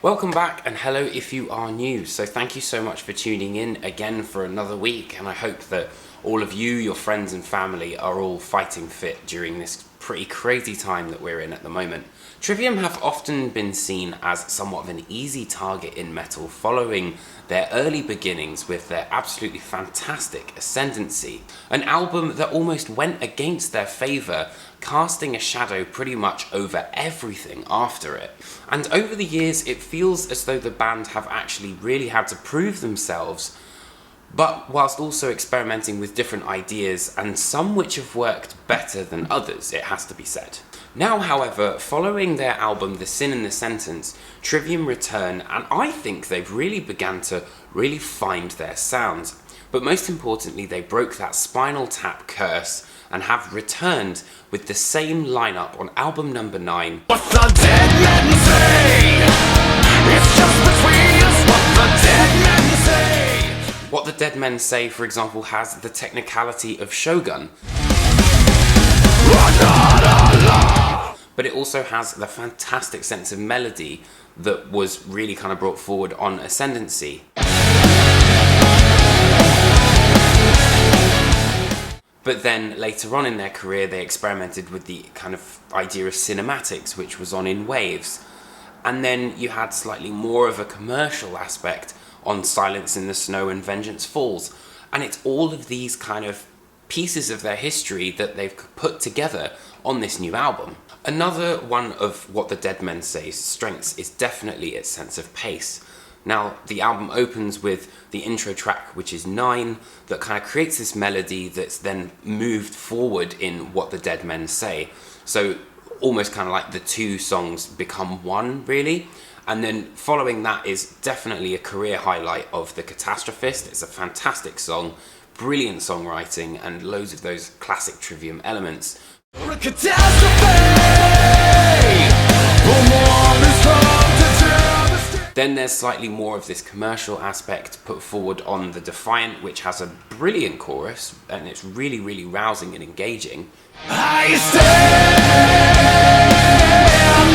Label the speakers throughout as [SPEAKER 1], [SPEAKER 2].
[SPEAKER 1] Welcome back, and hello if you are new. So thank you so much for tuning in again for another week, and I hope that all of you, your friends and family are all fighting fit during this pretty crazy time that we're in at the moment. Trivium have often been seen as somewhat of an easy target in metal following their early beginnings with their absolutely fantastic Ascendancy, an album that almost went against their favour, casting a shadow pretty much over everything after it. And over the years it feels as though the band have actually really had to prove themselves, but whilst also experimenting with different ideas, and some which have worked better than others, it has to be said. Now, however, following their album The Sin and the Sentence, Trivium return, and I think they've really begun to really find their sound. But most importantly, they broke that Spinal Tap curse and have returned with the same lineup on album number 9.
[SPEAKER 2] What the dead men say, it's just between us, what the dead men say.
[SPEAKER 1] What the Dead Men Say, for example, has the technicality of Shogun, but it also has the fantastic sense of melody that was really kind of brought forward on Ascendancy. But then later on in their career they experimented with the kind of idea of cinematics, which was on In Waves. And then you had slightly more of a commercial aspect on Silence in the Snow and Vengeance Falls. And it's all of these kind of pieces of their history that they've put together on this new album. Another one of What the Dead Men Say's strengths is definitely its sense of pace. Now, the album opens with the intro track, which is 9, that kind of creates this melody that's then moved forward in What the Dead Men Say. So almost kind of like the two songs become one, really. And then following that is definitely a career highlight of The Catastrophist. It's a fantastic song, brilliant songwriting, and loads of those classic Trivium elements.
[SPEAKER 2] A catastrophe,
[SPEAKER 1] Then there's slightly more of this commercial aspect put forward on The Defiant, which has a brilliant chorus, and it's really, really rousing and engaging.
[SPEAKER 2] I stand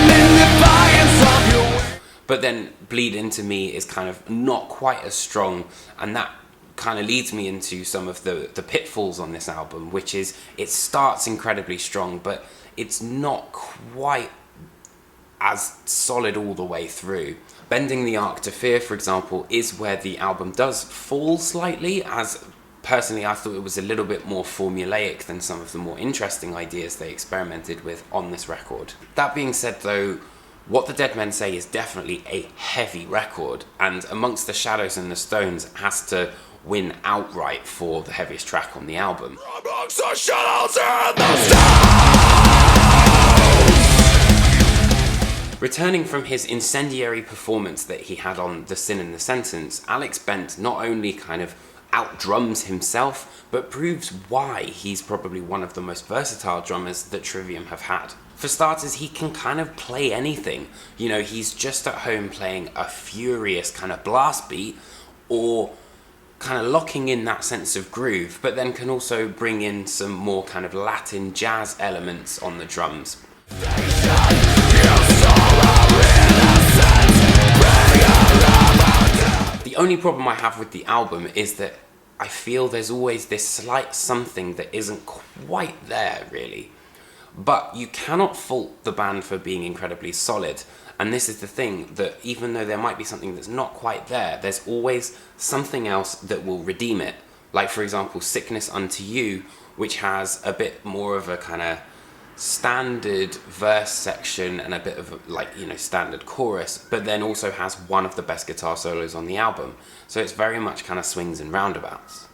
[SPEAKER 2] in defiance of your way.
[SPEAKER 1] But then Bleed Into Me is kind of not quite as strong, and that kind of leads me into some of the pitfalls on this album, which is it starts incredibly strong, but it's not quite as solid all the way through. Bending the Arc to Fear, for example, is where the album does fall slightly, as personally I thought it was a little bit more formulaic than some of the more interesting ideas they experimented with on this record. That being said though, What the Dead Men Say is definitely a heavy record, and Amongst the Shadows and the Stones has to win outright for the heaviest track on the album.
[SPEAKER 2] Amongst the shadows and the stars.
[SPEAKER 1] Returning from his incendiary performance that he had on The Sin and the Sentence, Alex Bent not only kind of outdrums himself, but proves why he's probably one of the most versatile drummers that Trivium have had. For starters, he can kind of play anything. You know, he's just at home playing a furious kind of blast beat, or kind of locking in that sense of groove, but then can also bring in some more kind of Latin jazz elements on the drums. The only problem I have with the album is that I feel there's always this slight something that isn't quite there, really. But you cannot fault the band for being incredibly solid. And this is the thing, that even though there might be something that's not quite there, there's always something else that will redeem it. Like, for example, Sickness Unto You, which has a bit more of a kind of standard verse section and a bit of a, like, you know, standard chorus, but then also has one of the best guitar solos on the album. So it's very much kind of swings and roundabouts.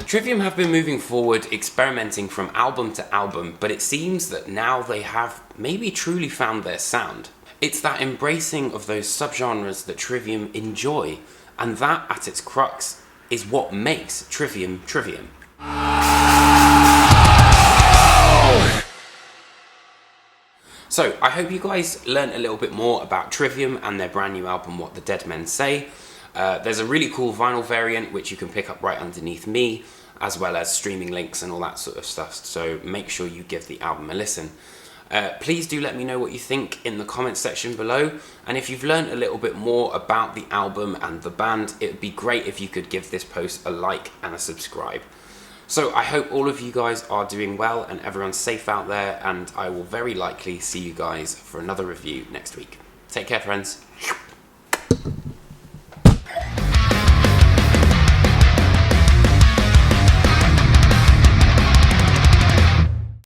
[SPEAKER 1] Trivium have been moving forward, experimenting from album to album, but it seems that now they have maybe truly found their sound. It's that embracing of those subgenres that Trivium enjoy, and that, at its crux, is what makes Trivium Trivium. So, I hope you guys learned a little bit more about Trivium and their brand new album, What the Dead Men Say. There's a really cool vinyl variant which you can pick up right underneath me, as well as streaming links and all that sort of stuff, so make sure you give the album a listen. Please do let me know what you think in the comments section below, and if you've learned a little bit more about the album and the band, it would be great if you could give this post a like and a subscribe. So I hope all of you guys are doing well and everyone's safe out there, and I will very likely see you guys for another review next week. Take care, friends.